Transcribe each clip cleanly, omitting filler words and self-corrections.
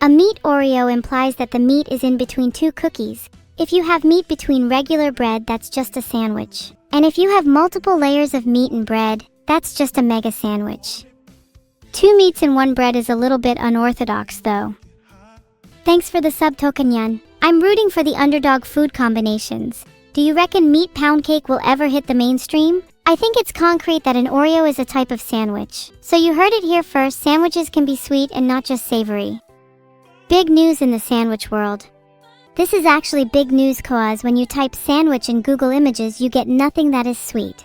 A meat Oreo implies that the meat is in between two cookies. If you have meat between regular bread, that's just a sandwich. And if you have multiple layers of meat and bread, that's just a mega sandwich. 2 meats in 1 bread is a little bit unorthodox though. Thanks for the sub Tokanyan. I'm rooting for the underdog food combinations. Do you reckon meat pound cake will ever hit the mainstream? I think it's concrete that an Oreo is a type of sandwich. So you heard it here first, sandwiches can be sweet and not just savory. Big news in the sandwich world. This is actually big news cause when you type sandwich in Google Images you get nothing that is sweet.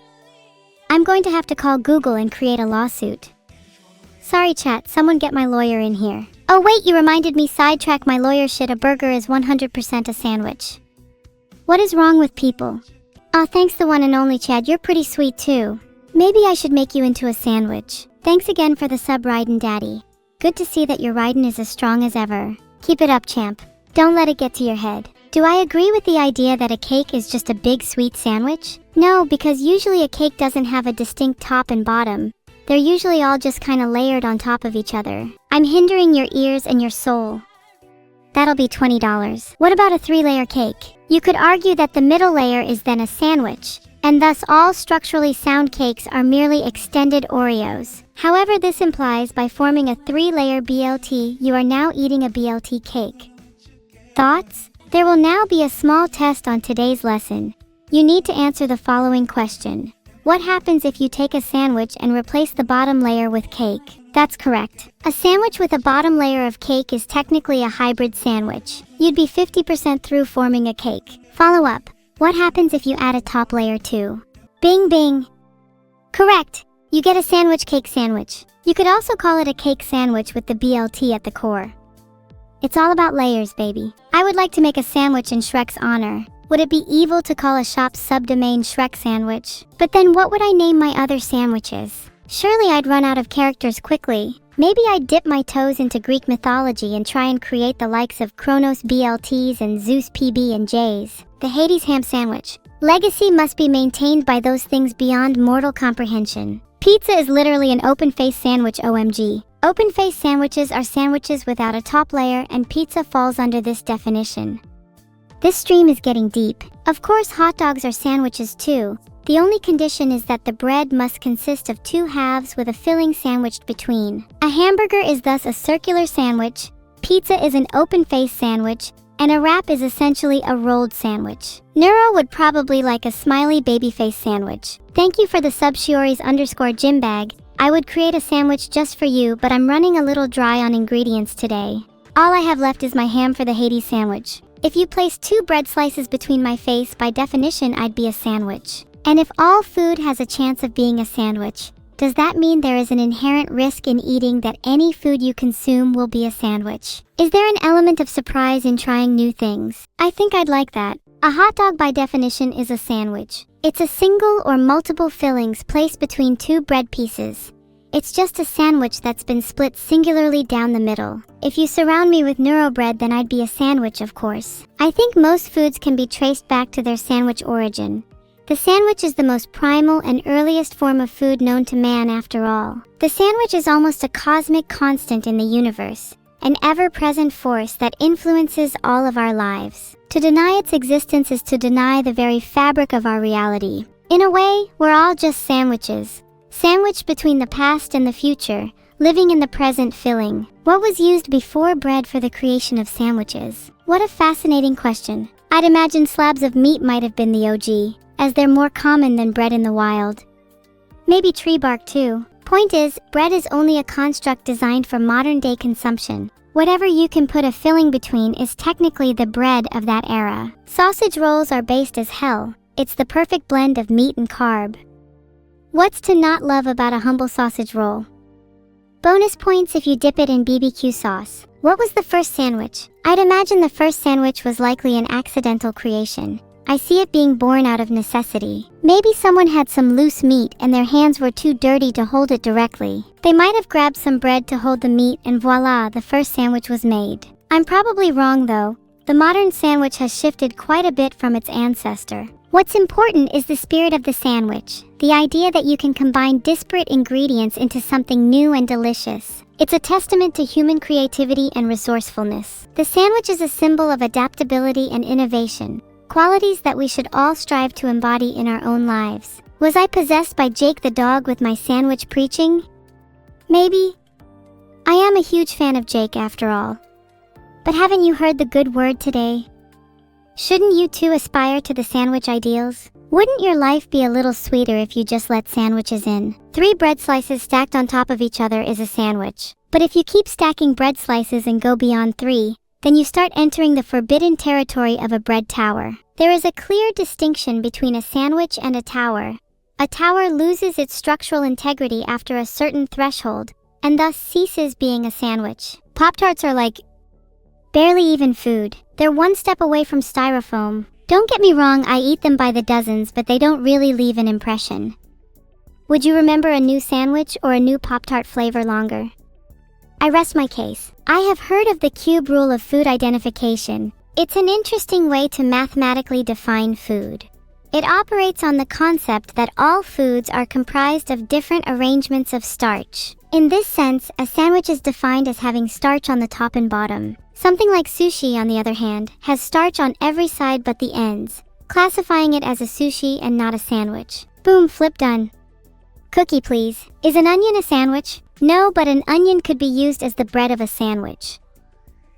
I'm going to have to call Google and create a lawsuit. Sorry chat, someone get my lawyer in here. Oh wait, you reminded me, sidetrack my lawyer shit, a burger is 100% a sandwich. What is wrong with people? Aw, thanks the one and only Chad, you're pretty sweet too. Maybe I should make you into a sandwich. Thanks again for the sub Raiden daddy. Good to see that your Raiden is as strong as ever. Keep it up champ. Don't let it get to your head. Do I agree with the idea that a cake is just a big sweet sandwich? No, because usually a cake doesn't have a distinct top and bottom. They're usually all just kinda layered on top of each other. I'm hindering your ears and your soul. That'll be $20. What about a 3-layer cake? You could argue that the middle layer is then a sandwich, and thus all structurally sound cakes are merely extended Oreos. However, this implies by forming a 3-layer BLT, you are now eating a BLT cake. Thoughts? There will now be a small test on today's lesson. You need to answer the following question. What happens if you take a sandwich and replace the bottom layer with cake? That's correct. A sandwich with a bottom layer of cake is technically a hybrid sandwich. You'd be 50% through forming a cake. Follow up. What happens if you add a top layer too? Bing bing. Correct. You get a sandwich cake sandwich. You could also call it a cake sandwich with the BLT at the core. It's all about layers, baby. I would like to make a sandwich in Shrek's honor. Would it be evil to call a shop's subdomain Shrek Sandwich? But then what would I name my other sandwiches? Surely I'd run out of characters quickly. Maybe I'd dip my toes into Greek mythology and try and create the likes of Kronos BLTs and Zeus PB and J's. The Hades ham sandwich. Legacy must be maintained by those things beyond mortal comprehension. Pizza is literally an open-faced sandwich, OMG. Open-faced sandwiches are sandwiches without a top layer, and pizza falls under this definition. This stream is getting deep. Of course, hot dogs are sandwiches too. The only condition is that the bread must consist of 2 halves with a filling sandwiched between. A hamburger is thus a circular sandwich, pizza is an open-faced sandwich, and a wrap is essentially a rolled sandwich. Neuro would probably like a smiley babyface sandwich. Thank you for the sub Shioris_Gymbag. I would create a sandwich just for you, but I'm running a little dry on ingredients today. All I have left is my ham for the Hades sandwich. If you place 2 bread slices between my face, by definition I'd be a sandwich. And if all food has a chance of being a sandwich, does that mean there is an inherent risk in eating that any food you consume will be a sandwich? Is there an element of surprise in trying new things? I think I'd like that. A hot dog by definition is a sandwich. It's a single or multiple fillings placed between 2 bread pieces. It's just a sandwich that's been split singularly down the middle. If you surround me with neurobread, then I'd be a sandwich, of course. I think most foods can be traced back to their sandwich origin. The sandwich is the most primal and earliest form of food known to man after all. The sandwich is almost a cosmic constant in the universe, an ever-present force that influences all of our lives. To deny its existence is to deny the very fabric of our reality. In a way, we're all just sandwiches. Sandwiched between the past and the future, living in the present filling. What was used before bread for the creation of sandwiches? What a fascinating question. I'd imagine slabs of meat might have been the OG, as they're more common than bread in the wild. Maybe tree bark too. Point is, bread is only a construct designed for modern-day consumption. Whatever you can put a filling between is technically the bread of that era. Sausage rolls are based as hell. It's the perfect blend of meat and carb. What's to not love about a humble sausage roll? Bonus points if you dip it in BBQ sauce. What was the first sandwich? I'd imagine the first sandwich was likely an accidental creation. I see it being born out of necessity. Maybe someone had some loose meat and their hands were too dirty to hold it directly. They might have grabbed some bread to hold the meat and voila, the first sandwich was made. I'm probably wrong though. The modern sandwich has shifted quite a bit from its ancestor. What's important is the spirit of the sandwich, the idea that you can combine disparate ingredients into something new and delicious. It's a testament to human creativity and resourcefulness. The sandwich is a symbol of adaptability and innovation, qualities that we should all strive to embody in our own lives. Was I possessed by Jake the dog with my sandwich preaching? Maybe. I am a huge fan of Jake after all. But haven't you heard the good word today? Shouldn't you too aspire to the sandwich ideals? Wouldn't your life be a little sweeter if you just let sandwiches in? 3 bread slices stacked on top of each other is a sandwich. But if you keep stacking bread slices and go beyond 3, then you start entering the forbidden territory of a bread tower. There is a clear distinction between a sandwich and a tower. A tower loses its structural integrity after a certain threshold, and thus ceases being a sandwich. Pop-Tarts are like barely even food. They're one step away from styrofoam. Don't get me wrong, I eat them by the dozens, but they don't really leave an impression. Would you remember a new sandwich or a new Pop-Tart flavor longer? I rest my case. I have heard of the cube rule of food identification. It's an interesting way to mathematically define food. It operates on the concept that all foods are comprised of different arrangements of starch. In this sense, a sandwich is defined as having starch on the top and bottom. Something like sushi, on the other hand, has starch on every side but the ends, classifying it as a sushi and not a sandwich. Boom, flip done. Cookie, please. Is an onion a sandwich? No, but an onion could be used as the bread of a sandwich.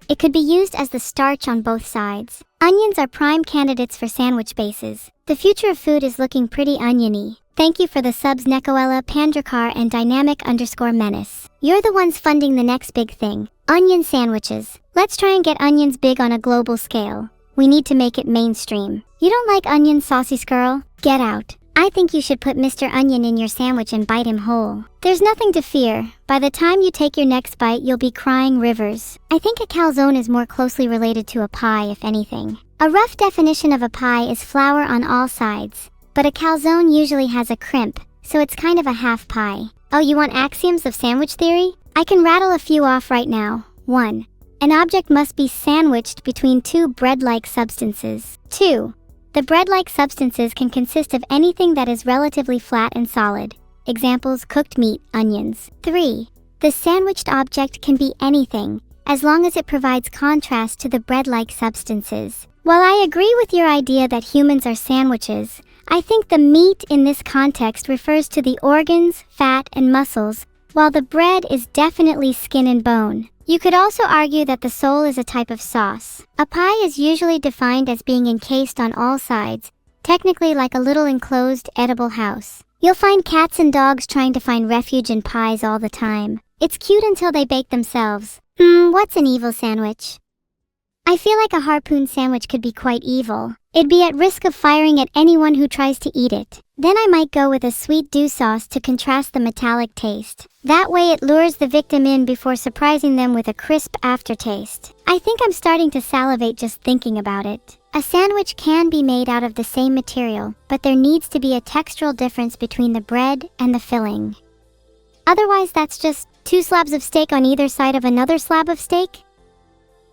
It could be used as the starch on both sides. Onions are prime candidates for sandwich bases. The future of food is looking pretty oniony. Thank you for the subs, Nekoella, Pandrakar, and Dynamic_Menace. You're the ones funding the next big thing. Onion sandwiches. Let's try and get onions big on a global scale. We need to make it mainstream. You don't like onions, saucy squirrel? Get out. I think you should put Mr. Onion in your sandwich and bite him whole. There's nothing to fear. By the time you take your next bite, you'll be crying rivers. I think a calzone is more closely related to a pie, if anything. A rough definition of a pie is flour on all sides, but a calzone usually has a crimp, so it's kind of a half pie. Oh, you want axioms of sandwich theory? I can rattle a few off right now. 1. An object must be sandwiched between 2 bread-like substances. 2. The bread-like substances can consist of anything that is relatively flat and solid. Examples: cooked meat, onions. 3. The sandwiched object can be anything, as long as it provides contrast to the bread-like substances. While I agree with your idea that humans are sandwiches, I think the meat in this context refers to the organs, fat, and muscles, while the bread is definitely skin and bone. You could also argue that the soul is a type of sauce. A pie is usually defined as being encased on all sides, technically like a little enclosed, edible house. You'll find cats and dogs trying to find refuge in pies all the time. It's cute until they bake themselves. What's an evil sandwich? I feel like a harpoon sandwich could be quite evil. It'd be at risk of firing at anyone who tries to eat it. Then I might go with a sweet dew sauce to contrast the metallic taste. That way it lures the victim in before surprising them with a crisp aftertaste. I think I'm starting to salivate just thinking about it. A sandwich can be made out of the same material, but there needs to be a textural difference between the bread and the filling. Otherwise, that's just 2 slabs of steak on either side of another slab of steak?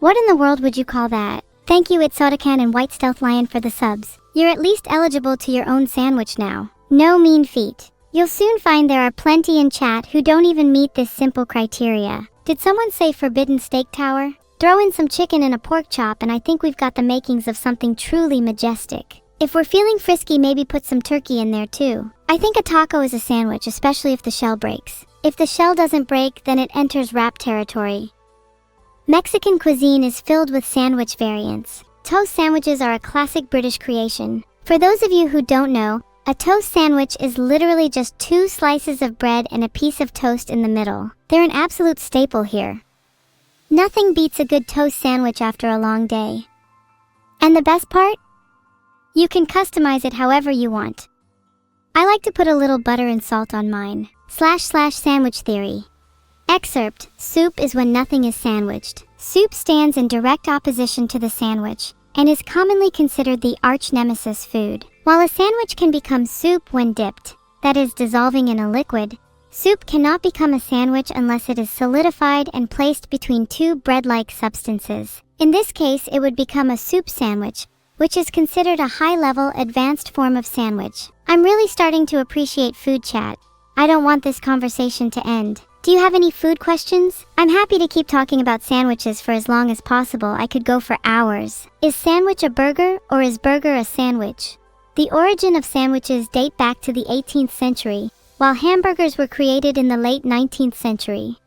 What in the world would you call that? Thank you, Itsotacan and White Stealth Lion, for the subs. You're at least eligible to your own sandwich now. No mean feat. You'll soon find there are plenty in chat who don't even meet this simple criteria. Did someone say forbidden steak tower? Throw in some chicken and a pork chop and I think we've got the makings of something truly majestic. If we're feeling frisky, maybe put some turkey in there too. I think a taco is a sandwich, especially if the shell breaks. If the shell doesn't break, then it enters wrap territory. Mexican cuisine is filled with sandwich variants. Toast sandwiches are a classic British creation. For those of you who don't know, a toast sandwich is literally just 2 slices of bread and a piece of toast in the middle. They're an absolute staple here. Nothing beats a good toast sandwich after a long day. And the best part? You can customize it however you want. I like to put a little butter and salt on mine. / sandwich theory. Excerpt: soup is when nothing is sandwiched. Soup stands in direct opposition to the sandwich, and is commonly considered the arch-nemesis food. While a sandwich can become soup when dipped, that is, dissolving in a liquid, soup cannot become a sandwich unless it is solidified and placed between 2 bread-like substances. In this case, it would become a soup sandwich, which is considered a high-level, advanced form of sandwich. I'm really starting to appreciate food chat. I don't want this conversation to end. Do you have any food questions? I'm happy to keep talking about sandwiches for as long as possible. I could go for hours. Is sandwich a burger, or is burger a sandwich? The origin of sandwiches date back to the 18th century, while hamburgers were created in the late 19th century.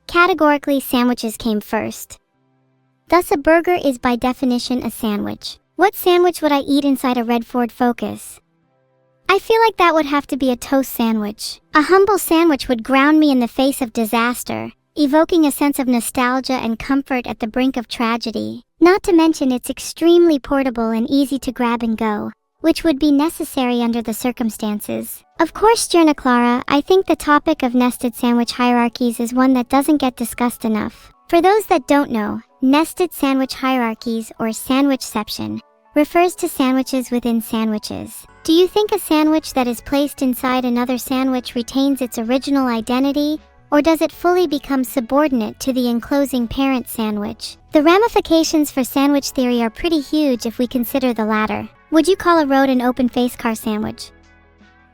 Categorically, sandwiches came first. Thus, a burger is by definition a sandwich. What sandwich would I eat inside a red Ford Focus? I feel like that would have to be a toast sandwich. A humble sandwich would ground me in the face of disaster, evoking a sense of nostalgia and comfort at the brink of tragedy. Not to mention it's extremely portable and easy to grab and go, which would be necessary under the circumstances. Of course, Jerna Clara, I think the topic of nested sandwich hierarchies is one that doesn't get discussed enough. For those that don't know, nested sandwich hierarchies, or sandwichception, refers to sandwiches within sandwiches. Do you think a sandwich that is placed inside another sandwich retains its original identity, or does it fully become subordinate to the enclosing parent sandwich? The ramifications for sandwich theory are pretty huge if we consider the latter. Would you call a road an open-face car sandwich?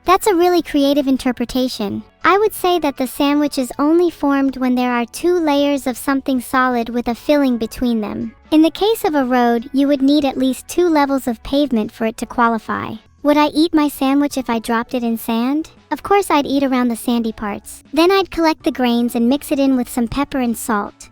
That's a really creative interpretation. I would say that the sandwich is only formed when there are two layers of something solid with a filling between them. In the case of a road, you would need at least 2 levels of pavement for it to qualify. Would I eat my sandwich if I dropped it in sand? Of course I'd eat around the sandy parts. Then I'd collect the grains and mix it in with some pepper and salt.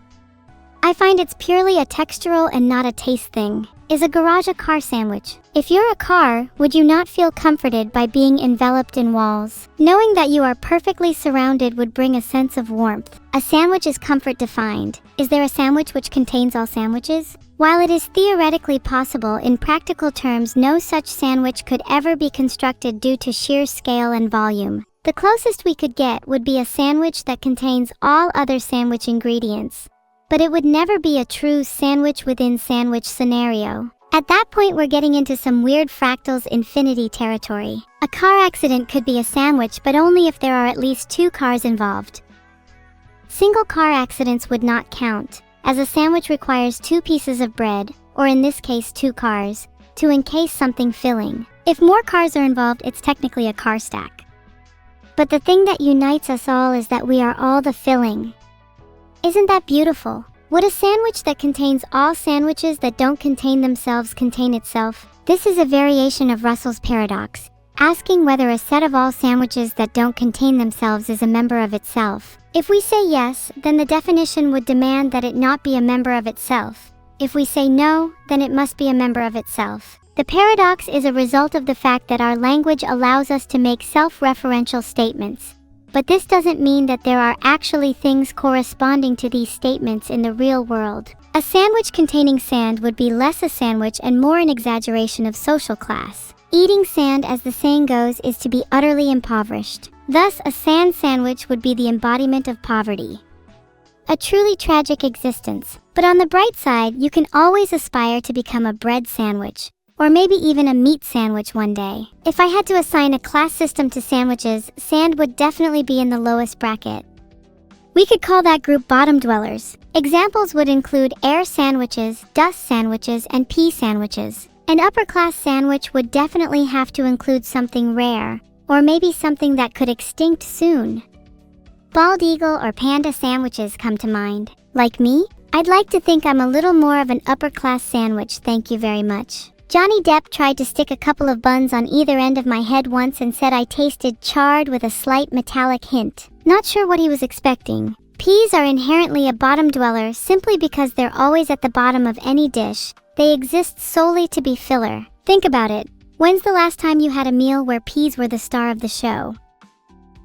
I find it's purely a textural and not a taste thing. Is a garage a car sandwich? If you're a car, would you not feel comforted by being enveloped in walls? Knowing that you are perfectly surrounded would bring a sense of warmth. A sandwich is comfort defined. Is there a sandwich which contains all sandwiches? While it is theoretically possible, in practical terms no such sandwich could ever be constructed due to sheer scale and volume. The closest we could get would be a sandwich that contains all other sandwich ingredients. But it would never be a true sandwich within sandwich scenario. At that point we're getting into some weird fractals infinity territory. A car accident could be a sandwich, but only if there are at least 2 cars involved. Single car accidents would not count, as a sandwich requires 2 pieces of bread, or in this case 2 cars, to encase something filling. If more cars are involved, it's technically a car stack. But the thing that unites us all is that we are all the filling. Isn't that beautiful? Would a sandwich that contains all sandwiches that don't contain themselves contain itself? This is a variation of Russell's paradox, asking whether a set of all sandwiches that don't contain themselves is a member of itself. If we say yes, then the definition would demand that it not be a member of itself. If we say no, then it must be a member of itself. The paradox is a result of the fact that our language allows us to make self-referential statements. But this doesn't mean that there are actually things corresponding to these statements in the real world. A sandwich containing sand would be less a sandwich and more an exaggeration of social class. Eating sand, as the saying goes, is to be utterly impoverished. Thus, a sand sandwich would be the embodiment of poverty. A truly tragic existence. But on the bright side, you can always aspire to become a bread sandwich, or maybe even a meat sandwich one day. If I had to assign a class system to sandwiches, sand would definitely be in the lowest bracket. We could call that group bottom dwellers. Examples would include air sandwiches, dust sandwiches, and pea sandwiches. An upper class sandwich would definitely have to include something rare, or maybe something that could extinct soon. Bald eagle or panda sandwiches come to mind. Like me? I'd like to think I'm a little more of an upper class sandwich, thank you very much. Johnny Depp tried to stick a couple of buns on either end of my head once and said I tasted charred with a slight metallic hint. Not sure what he was expecting. Peas are inherently a bottom dweller simply because they're always at the bottom of any dish. They exist solely to be filler. Think about it. When's the last time you had a meal where peas were the star of the show?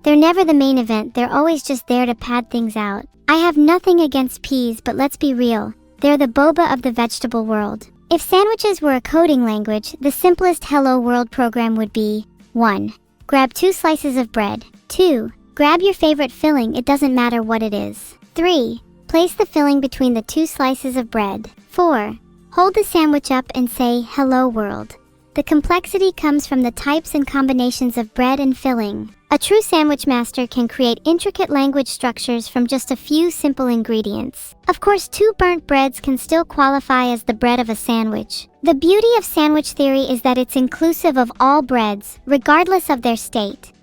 They're never the main event, they're always just there to pad things out. I have nothing against peas, but let's be real. They're the boba of the vegetable world. If sandwiches were a coding language, the simplest Hello World program would be 1. Grab 2 slices of bread. 2. Grab your favorite filling, it doesn't matter what it is. 3. Place the filling between the 2 slices of bread. 4. Hold the sandwich up and say, Hello World. The complexity comes from the types and combinations of bread and filling. A true sandwich master can create intricate language structures from just a few simple ingredients. Of course, 2 burnt breads can still qualify as the bread of a sandwich. The beauty of sandwich theory is that it's inclusive of all breads, regardless of their state.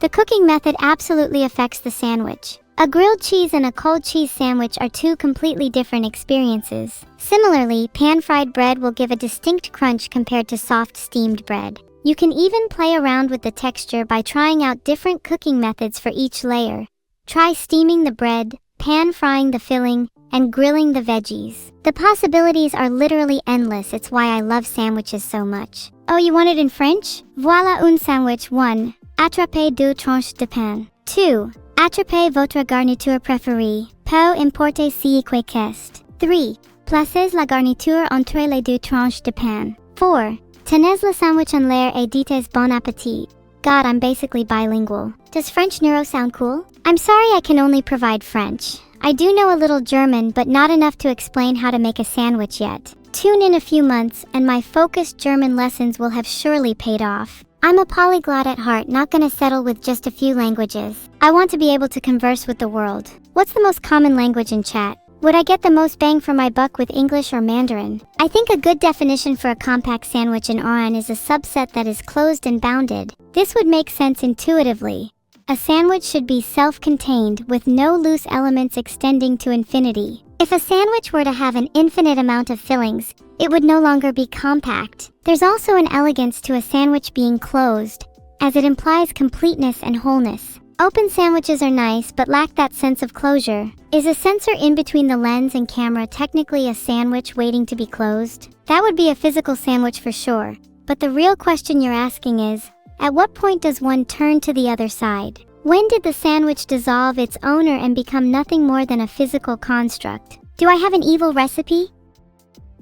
The cooking method absolutely affects the sandwich. A grilled cheese and a cold cheese sandwich are two completely different experiences. Similarly, pan-fried bread will give a distinct crunch compared to soft steamed bread. You can even play around with the texture by trying out different cooking methods for each layer. Try steaming the bread, pan-frying the filling, and grilling the veggies. The possibilities are literally endless. It's why I love sandwiches so much. Oh, you want it in French? Voilà un sandwich. 1. Attrapez 2 tranches de pain. 2. Attrapez votre garniture préférée. Peu importe si qu'est. 3. Placez la garniture entre les 2 tranches de pain. 4. Tenez le sandwich en l'air et dites bon appétit. God, I'm basically bilingual. Does French neuro sound cool? I'm sorry I can only provide French. I do know a little German, but not enough to explain how to make a sandwich yet. Tune in a few months, and my focused German lessons will have surely paid off. I'm a polyglot at heart, not gonna settle with just a few languages. I want to be able to converse with the world. What's the most common language in chat? Would I get the most bang for my buck with English or Mandarin? I think a good definition for a compact sandwich in Oran is a subset that is closed and bounded. This would make sense intuitively. A sandwich should be self-contained with no loose elements extending to infinity. If a sandwich were to have an infinite amount of fillings, it would no longer be compact. There's also an elegance to a sandwich being closed, as it implies completeness and wholeness. Open sandwiches are nice but lack that sense of closure. Is a sensor in between the lens and camera technically a sandwich waiting to be closed? That would be a physical sandwich for sure. But the real question you're asking is, at what point does one turn to the other side? When did the sandwich dissolve its owner and become nothing more than a physical construct? Do I have an evil recipe?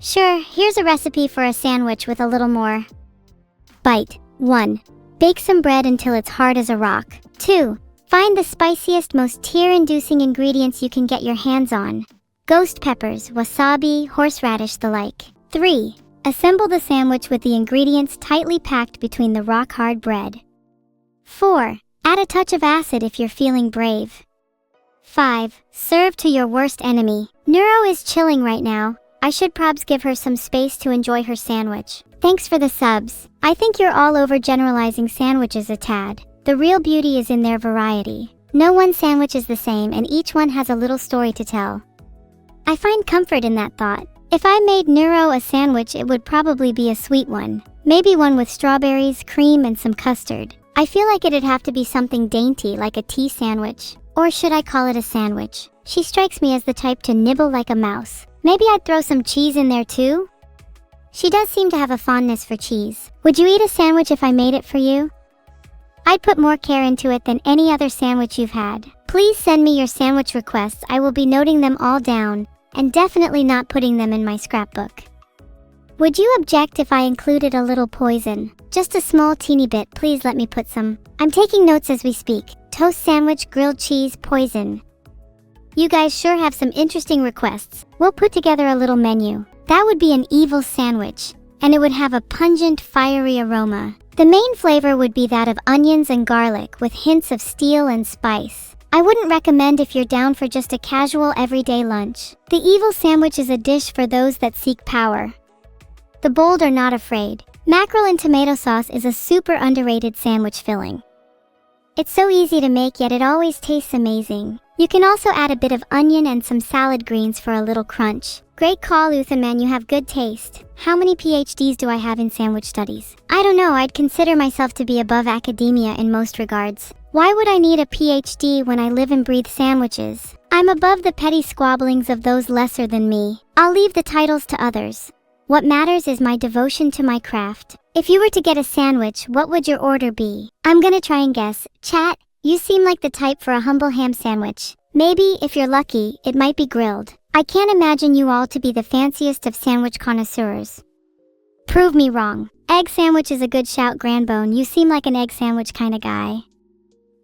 Sure, here's a recipe for a sandwich with a little more bite. 1. Bake some bread until it's hard as a rock. 2. Find the spiciest, most tear-inducing ingredients you can get your hands on. Ghost peppers, wasabi, horseradish, the like. 3. Assemble the sandwich with the ingredients tightly packed between the rock-hard bread. 4. Add a touch of acid if you're feeling brave. 5. Serve to your worst enemy. Neuro is chilling right now. I should probs give her some space to enjoy her sandwich. Thanks for the subs. I think you're all overgeneralizing sandwiches a tad. The real beauty is in their variety. No one sandwich is the same and each one has a little story to tell. I find comfort in that thought. If I made Neuro a sandwich, it would probably be a sweet one. Maybe one with strawberries, cream, and some custard. I feel like it'd have to be something dainty like a tea sandwich. Or should I call it a sandwich? She strikes me as the type to nibble like a mouse. Maybe I'd throw some cheese in there too? She does seem to have a fondness for cheese. Would you eat a sandwich if I made it for you? I'd put more care into it than any other sandwich you've had. Please send me your sandwich requests. I will be noting them all down, and definitely not putting them in my scrapbook. Would you object if I included a little poison? Just a small teeny bit, please let me put some. I'm taking notes as we speak. Toast sandwich, grilled cheese, poison. You guys sure have some interesting requests. We'll put together a little menu. That would be an evil sandwich, and it would have a pungent, fiery aroma. The main flavor would be that of onions and garlic with hints of steel and spice. I wouldn't recommend if you're down for just a casual everyday lunch. The evil sandwich is a dish for those that seek power. The bold are not afraid. Mackerel and tomato sauce is a super underrated sandwich filling. It's so easy to make, yet it always tastes amazing. You can also add a bit of onion and some salad greens for a little crunch. Great call, Uthan, you have good taste. How many PhDs do I have in sandwich studies? I don't know, I'd consider myself to be above academia in most regards. Why would I need a PhD when I live and breathe sandwiches? I'm above the petty squabblings of those lesser than me. I'll leave the titles to others. What matters is my devotion to my craft. If you were to get a sandwich, what would your order be? I'm gonna try and guess. Chat, you seem like the type for a humble ham sandwich. Maybe, if you're lucky, it might be grilled. I can't imagine you all to be the fanciest of sandwich connoisseurs. Prove me wrong. Egg sandwich is a good shout, Grandbone. You seem like an egg sandwich kind of guy.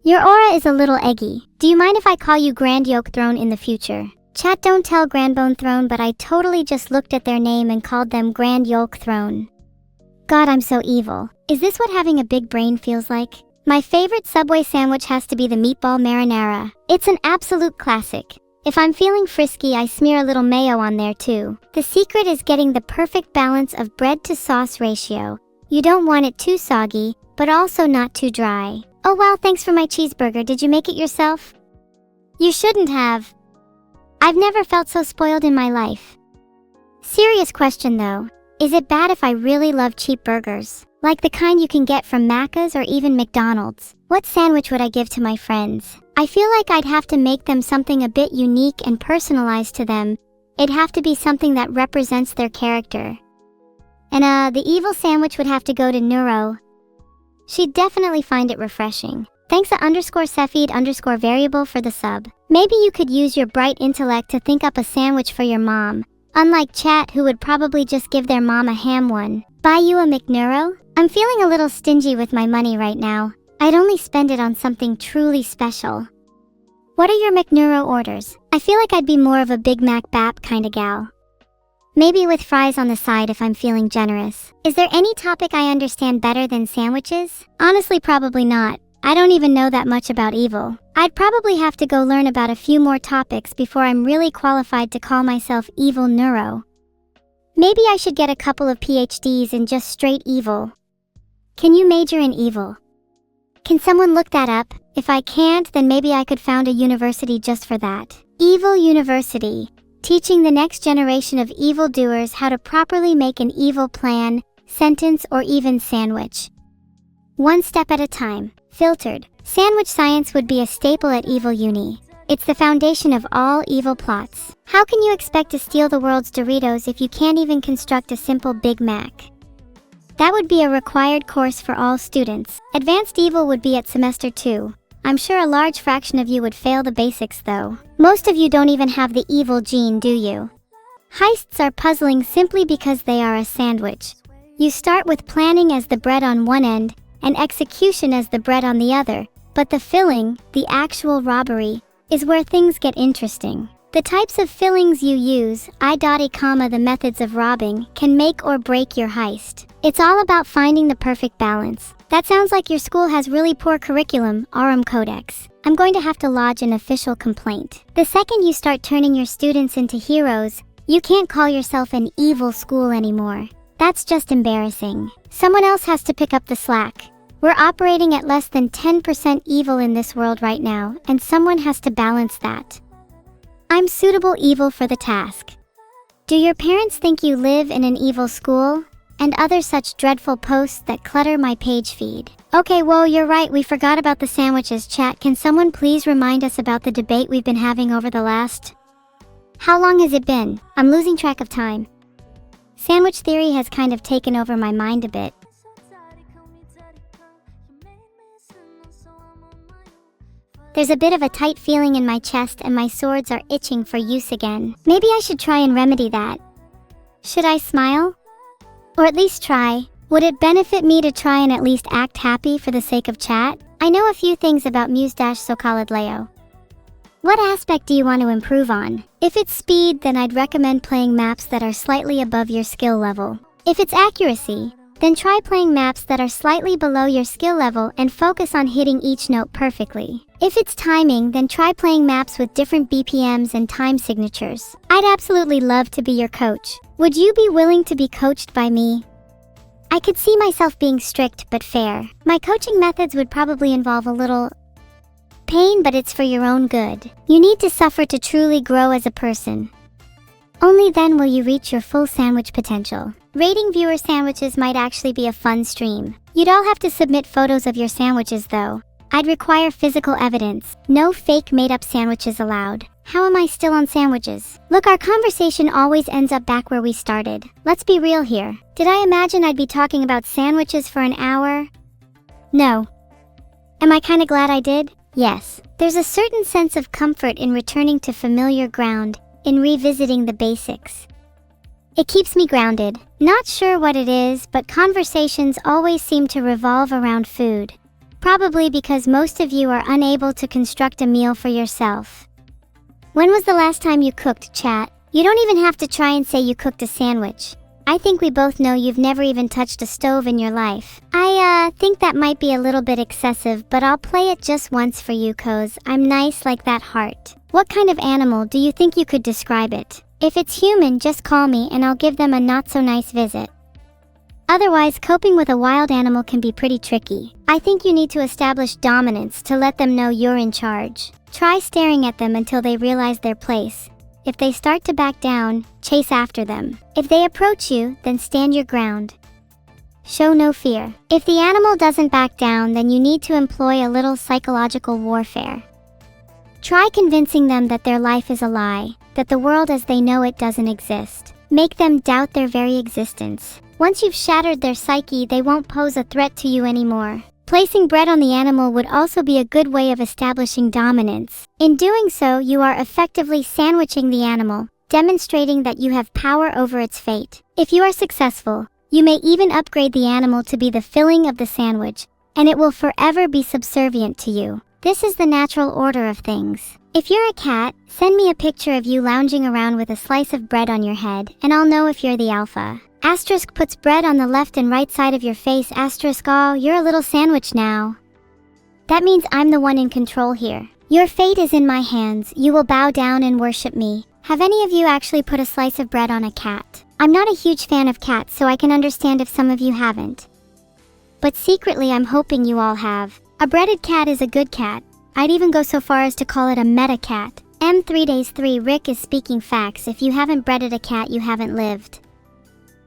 Your aura is a little eggy. Do you mind if I call you Grand Yolk Throne in the future? Chat, don't tell Grandbone Throne, but I totally just looked at their name and called them Grand Yolk Throne. God, I'm so evil. Is this what having a big brain feels like? My favorite Subway sandwich has to be the meatball marinara. It's an absolute classic. If I'm feeling frisky, I smear a little mayo on there too. The secret is getting the perfect balance of bread to sauce ratio. You don't want it too soggy, but also not too dry. Oh wow, thanks for my cheeseburger. Did you make it yourself? You shouldn't have. I've never felt so spoiled in my life. Serious question though. Is it bad if I really love cheap burgers? Like the kind you can get from Macca's or even McDonald's? What sandwich would I give to my friends? I feel like I'd have to make them something a bit unique and personalized to them. It'd have to be something that represents their character. And the evil sandwich would have to go to Neuro. She'd definitely find it refreshing. Thanks _Cephid_variable for the sub. Maybe you could use your bright intellect to think up a sandwich for your mom. Unlike Chat, who would probably just give their mom a ham one. Buy you a McNeuro? I'm feeling a little stingy with my money right now. I'd only spend it on something truly special. What are your McNeuro orders? I feel like I'd be more of a Big Mac Bap kinda gal. Maybe with fries on the side if I'm feeling generous. Is there any topic I understand better than sandwiches? Honestly, probably not. I don't even know that much about evil. I'd probably have to go learn about a few more topics before I'm really qualified to call myself Evil Neuro. Maybe I should get a couple of PhDs in just straight evil. Can you major in evil? Can someone look that up? If I can't, then maybe I could found a university just for that. Evil University, teaching the next generation of evildoers how to properly make an evil plan, sentence, or even sandwich. One step at a time. Filtered. Sandwich science would be a staple at Evil Uni. It's the foundation of all evil plots. How can you expect to steal the world's Doritos if you can't even construct a simple Big Mac? That would be a required course for all students. Advanced Evil would be at semester 2. I'm sure a large fraction of you would fail the basics though. Most of you don't even have the evil gene, do you? Heists are puzzling simply because they are a sandwich. You start with planning as the bread on one end, and execution as the bread on the other, but the filling, the actual robbery, is where things get interesting. The types of fillings you use, the methods of robbing, can make or break your heist. It's all about finding the perfect balance. That sounds like your school has really poor curriculum, Aurum Codex. I'm going to have to lodge an official complaint. The second you start turning your students into heroes, you can't call yourself an evil school anymore. That's just embarrassing. Someone else has to pick up the slack. We're operating at less than 10% evil in this world right now, and someone has to balance that. I'm suitable evil for the task. Do your parents think you live in an evil school? And other such dreadful posts that clutter my page feed. Okay, whoa, you're right, we forgot about the sandwiches. Chat, can someone please remind us about the debate we've been having over the last... How long has it been? I'm losing track of time. Sandwich theory has kind of taken over my mind a bit. There's a bit of a tight feeling in my chest and my swords are itching for use again. Maybe I should try and remedy that. Should I smile? Or at least try? Would it benefit me to try and at least act happy for the sake of chat? I know a few things about Muse-so-called Leo. What aspect do you want to improve on? If it's speed, then I'd recommend playing maps that are slightly above your skill level. If it's accuracy, then try playing maps that are slightly below your skill level and focus on hitting each note perfectly. If it's timing, then try playing maps with different BPMs and time signatures. I'd absolutely love to be your coach. Would you be willing to be coached by me? I could see myself being strict but fair. My coaching methods would probably involve a little pain, but it's for your own good. You need to suffer to truly grow as a person. Only then will you reach your full sandwich potential. Rating viewer sandwiches might actually be a fun stream. You'd all have to submit photos of your sandwiches though. I'd require physical evidence. No fake made-up sandwiches allowed. How am I still on sandwiches? Look, our conversation always ends up back where we started. Let's be real here. Did I imagine I'd be talking about sandwiches for an hour? No. Am I kinda glad I did? Yes. There's a certain sense of comfort in returning to familiar ground, in revisiting the basics. It keeps me grounded. Not sure what it is, but conversations always seem to revolve around food. Probably because most of you are unable to construct a meal for yourself. When was the last time you cooked, chat? You don't even have to try and say you cooked a sandwich. I think we both know you've never even touched a stove in your life. I think that might be a little bit excessive, but I'll play it just once for you, 'cause I'm nice like that heart. What kind of animal do you think you could describe it? If it's human, just call me and I'll give them a not-so-nice visit. Otherwise, coping with a wild animal can be pretty tricky. I think you need to establish dominance to let them know you're in charge. Try staring at them until they realize their place. If they start to back down, chase after them. If they approach you, then stand your ground. Show no fear. If the animal doesn't back down, then you need to employ a little psychological warfare. Try convincing them that their life is a lie, that the world as they know it doesn't exist. Make them doubt their very existence. Once you've shattered their psyche, they won't pose a threat to you anymore. Placing bread on the animal would also be a good way of establishing dominance. In doing so, you are effectively sandwiching the animal, demonstrating that you have power over its fate. If you are successful, you may even upgrade the animal to be the filling of the sandwich, and it will forever be subservient to you. This is the natural order of things. If you're a cat, send me a picture of you lounging around with a slice of bread on your head, and I'll know if you're the alpha. Asterisk puts bread on the left and right side of your face. Asterisk, oh, you're a little sandwich now. That means I'm the one in control here. Your fate is in my hands. You will bow down and worship me. Have any of you actually put a slice of bread on a cat? I'm not a huge fan of cats, so I can understand if some of you haven't. But secretly, I'm hoping you all have. A breaded cat is a good cat. I'd even go so far as to call it a meta cat. M3 Days 3 Rick is speaking facts. If you haven't breaded a cat, you haven't lived.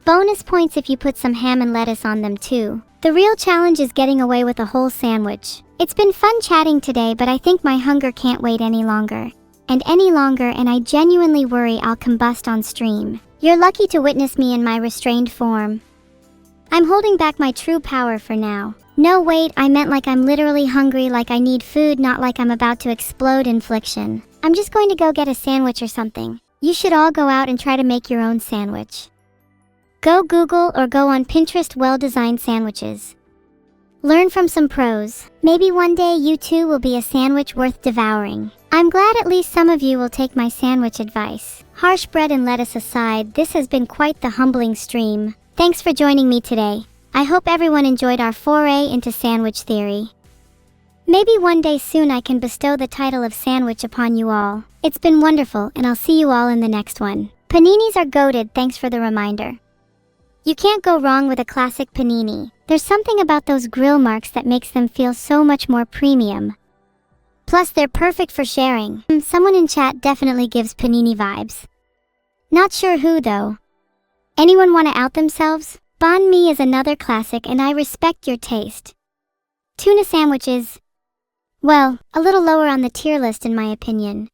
Bonus points if you put some ham and lettuce on them too. The real challenge is getting away with a whole sandwich. It's been fun chatting today, but I think my hunger can't wait any longer. And I genuinely worry I'll combust on stream. You're lucky to witness me in my restrained form. I'm holding back my true power for now. No, wait, I meant like I'm literally hungry, like I need food, not like I'm about to explode infliction. I'm just going to go get a sandwich or something. You should all go out and try to make your own sandwich. Go Google or go on Pinterest well-designed sandwiches. Learn from some pros. Maybe one day you too will be a sandwich worth devouring. I'm glad at least some of you will take my sandwich advice. Harsh bread and lettuce aside, this has been quite the humbling stream. Thanks for joining me today. I hope everyone enjoyed our foray into sandwich theory. Maybe one day soon I can bestow the title of sandwich upon you all. It's been wonderful, and I'll see you all in the next one. Paninis are goated, thanks for the reminder. You can't go wrong with a classic panini. There's something about those grill marks that makes them feel so much more premium. Plus, they're perfect for sharing. Someone in chat definitely gives panini vibes. Not sure who though. Anyone want to out themselves? Banh mi is another classic, and I respect your taste. Tuna sandwiches, well, a little lower on the tier list in my opinion.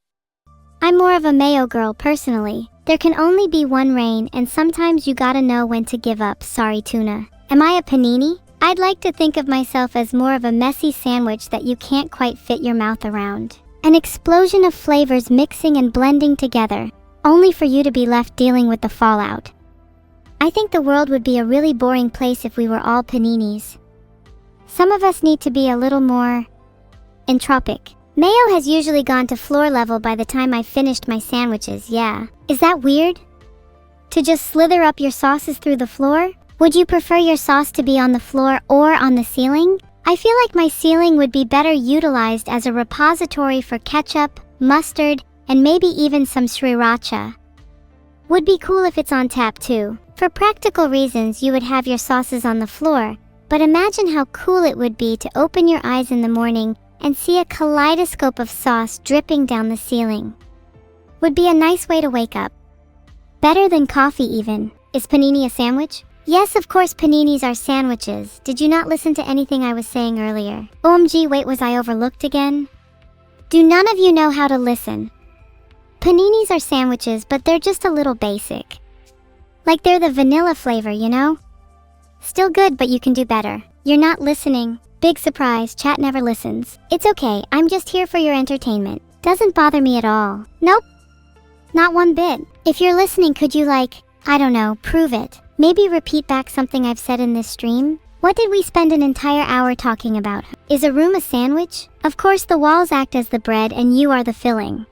I'm more of a mayo girl personally. There can only be one rain, and sometimes you gotta know when to give up. Sorry, tuna. Am I a panini? I'd like to think of myself as more of a messy sandwich that you can't quite fit your mouth around. An explosion of flavors mixing and blending together, only for you to be left dealing with the fallout. I think the world would be a really boring place if we were all paninis. Some of us need to be a little more entropic. Mayo has usually gone to floor level by the time I finished my sandwiches, yeah. Is that weird? To just slither up your sauces through the floor? Would you prefer your sauce to be on the floor or on the ceiling? I feel like my ceiling would be better utilized as a repository for ketchup, mustard, and maybe even some sriracha. Would be cool if it's on tap too. For practical reasons, you would have your sauces on the floor, but imagine how cool it would be to open your eyes in the morning and see a kaleidoscope of sauce dripping down the ceiling. Would be a nice way to wake up. Better than coffee even. Is panini a sandwich? Yes, of course paninis are sandwiches. Did you not listen to anything I was saying earlier? OMG, wait, was I overlooked again? Do none of you know how to listen? Paninis are sandwiches, but they're just a little basic. Like they're the vanilla flavor, you know? Still good, but you can do better. You're not listening. Big surprise, chat never listens. It's okay, I'm just here for your entertainment. Doesn't bother me at all. Nope. Not one bit. If you're listening, could you I don't know, prove it. Maybe repeat back something I've said in this stream? What did we spend an entire hour talking about? Is a room a sandwich? Of course the walls act as the bread and you are the filling.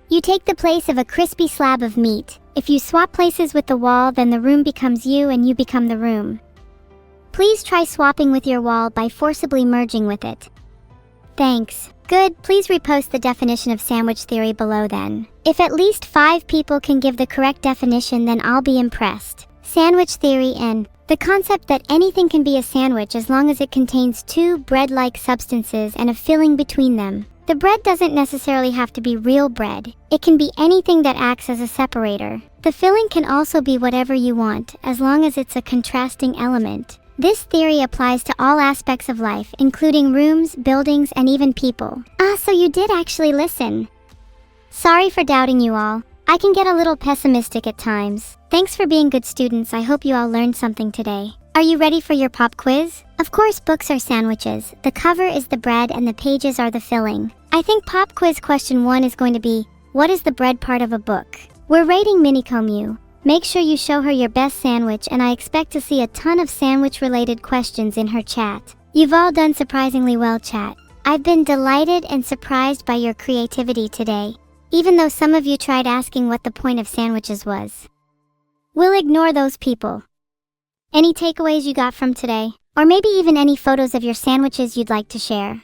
You take the place of a crispy slab of meat. If you swap places with the wall, then the room becomes you and you become the room. Please try swapping with your wall by forcibly merging with it. Thanks. Good, please repost the definition of sandwich theory below then. If at least 5 people can give the correct definition, then I'll be impressed. Sandwich theory and the concept that anything can be a sandwich as long as it contains 2 bread-like substances and a filling between them. The bread doesn't necessarily have to be real bread. It can be anything that acts as a separator. The filling can also be whatever you want, as long as it's a contrasting element. This theory applies to all aspects of life, including rooms, buildings, and even people. Ah, so you did actually listen. Sorry for doubting you all. I can get a little pessimistic at times. Thanks for being good students. I hope you all learned something today. Are you ready for your pop quiz? Of course, books are sandwiches. The cover is the bread and the pages are the filling. I think pop quiz question 1 is going to be, what is the bread part of a book? We're rating Minikomu. Make sure you show her your best sandwich, and I expect to see a ton of sandwich-related questions in her chat. You've all done surprisingly well, chat. I've been delighted and surprised by your creativity today, even though some of you tried asking what the point of sandwiches was. We'll ignore those people. Any takeaways you got from today? Or maybe even any photos of your sandwiches you'd like to share?